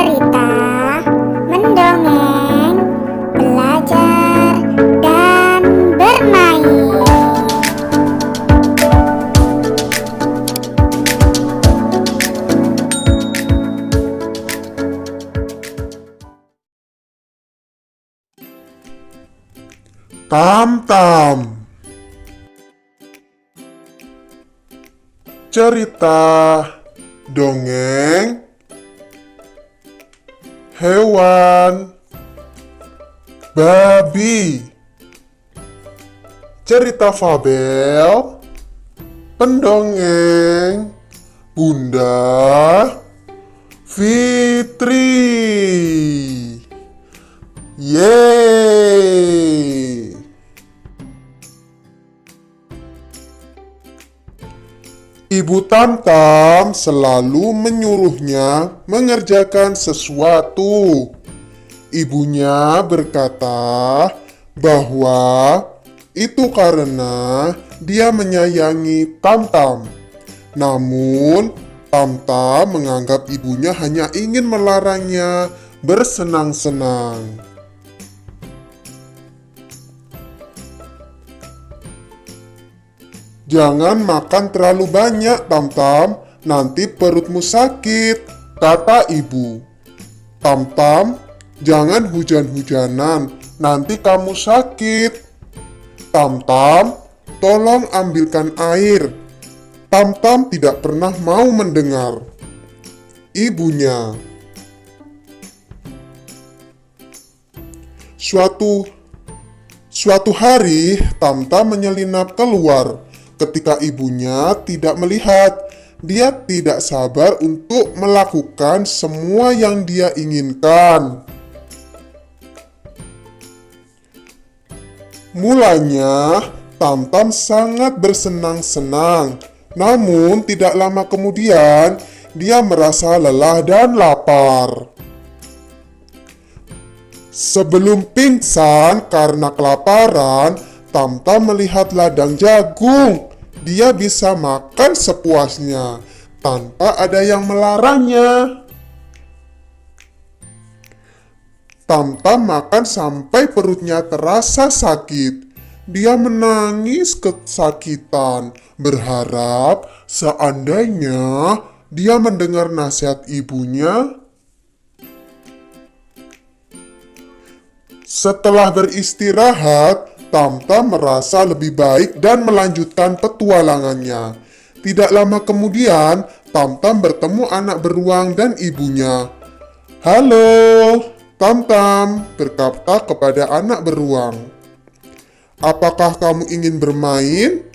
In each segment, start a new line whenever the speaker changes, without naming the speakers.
Cerita, mendongeng, belajar, dan bermain.
Tam-tam. Cerita dongeng hewan babi. Cerita fabel pendongeng Bunda Fitri. Yeay! Ibu Tam-tam selalu menyuruhnya mengerjakan sesuatu. Ibunya berkata bahwa itu karena dia menyayangi Tam-tam. Namun, Tam-tam menganggap ibunya hanya ingin melarangnya bersenang-senang. Jangan makan terlalu banyak, Tam-tam, nanti perutmu sakit, kata ibu. Tam-tam, jangan hujan-hujanan, nanti kamu sakit. Tam-tam, tolong ambilkan air. Tam-tam tidak pernah mau mendengar ibunya. Suatu hari, Tam-tam menyelinap keluar. Ketika ibunya tidak melihat, dia tidak sabar untuk melakukan semua yang dia inginkan. Mulanya, Tam-tam sangat bersenang-senang. Namun, tidak lama kemudian, dia merasa lelah dan lapar. Sebelum pingsan karena kelaparan, Tam-tam melihat ladang jagung. Dia bisa makan sepuasnya tanpa ada yang melarangnya. Tam-tam makan sampai perutnya terasa sakit. Dia menangis kesakitan, berharap seandainya dia mendengar nasihat ibunya. Setelah beristirahat, Tam-tam merasa lebih baik dan melanjutkan petualangannya. Tidak lama kemudian, Tam-tam bertemu anak beruang dan ibunya. "Halo, Tam-tam," berkata kepada anak beruang. "Apakah kamu ingin bermain?"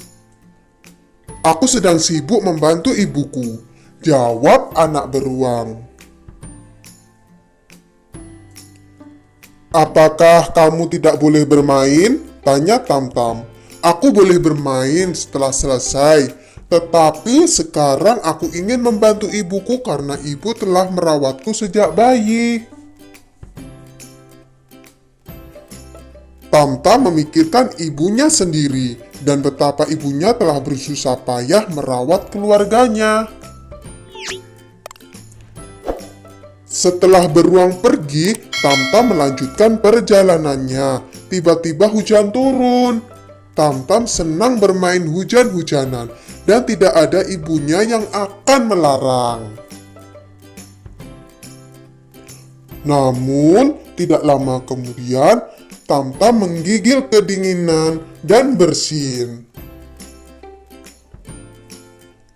"Aku sedang sibuk membantu ibuku," jawab anak beruang. "Apakah kamu tidak boleh bermain?" tanya Tam-tam. "Aku boleh bermain setelah selesai, tetapi sekarang aku ingin membantu ibuku karena ibu telah merawatku sejak bayi." Tam-tam memikirkan ibunya sendiri dan betapa ibunya telah bersusah payah merawat keluarganya. Setelah beruang pergi, Tam-tam melanjutkan perjalanannya. Tiba-tiba hujan turun. Tam-tam senang bermain hujan-hujanan dan tidak ada ibunya yang akan melarang. Namun, tidak lama kemudian, Tam-tam menggigil kedinginan dan bersin.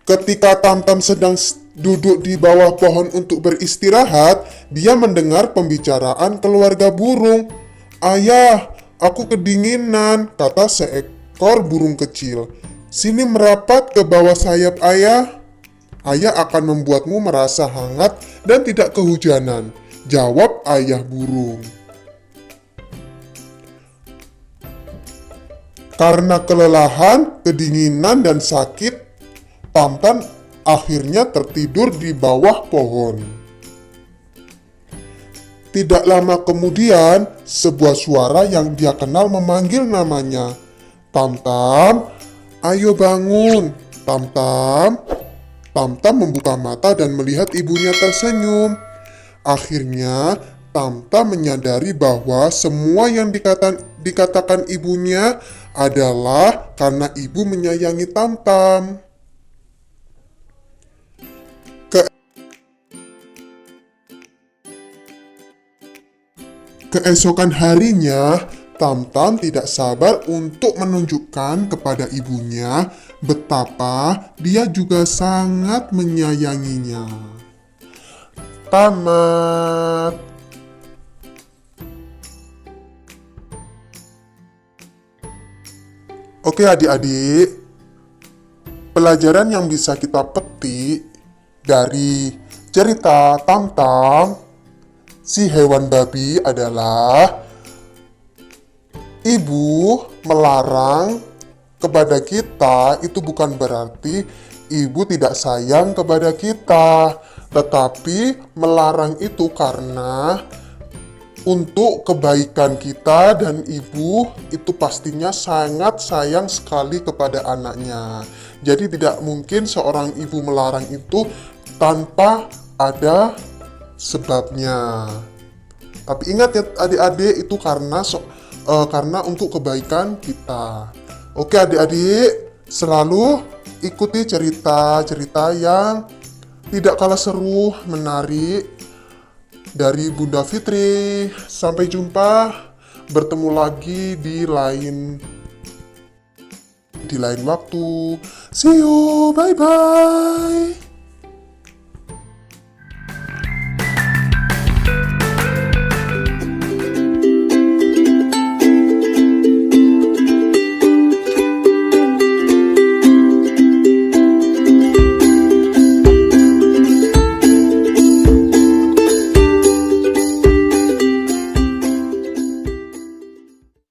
Ketika Tam-tam sedang duduk di bawah pohon untuk beristirahat, dia mendengar pembicaraan keluarga burung. "Ayah, aku kedinginan," kata seekor burung kecil. "Sini merapat ke bawah sayap ayah. Ayah akan membuatmu merasa hangat dan tidak kehujanan," jawab ayah burung. Karena kelelahan, kedinginan, dan sakit, Tam-tam akhirnya tertidur di bawah pohon. Tidak lama kemudian, sebuah suara yang dia kenal memanggil namanya. "Tam-tam, ayo bangun, Tam-tam." Tam-tam membuka mata dan melihat ibunya tersenyum. Akhirnya, Tamtam menyadari bahwa semua yang dikatakan ibunya adalah karena ibu menyayangi Tamtam. Keesokan harinya, Tamtam tidak sabar untuk menunjukkan kepada ibunya betapa dia juga sangat menyayanginya. Tamat. Oke adik-adik, pelajaran yang bisa kita petik dari cerita Tamtam si hewan babi adalah ibu melarang kepada kita itu bukan berarti ibu tidak sayang kepada kita, tetapi melarang itu karena untuk kebaikan kita, dan ibu itu pastinya sangat sayang sekali kepada anaknya. Jadi tidak mungkin seorang ibu melarang itu tanpa ada sebabnya. Tapi ingat ya adik-adik, itu karena untuk kebaikan kita. Oke adik-adik, selalu ikuti cerita-cerita yang tidak kalah seru, menarik dari Bunda Fitri. Sampai jumpa, bertemu lagi di lain waktu. See you, bye-bye.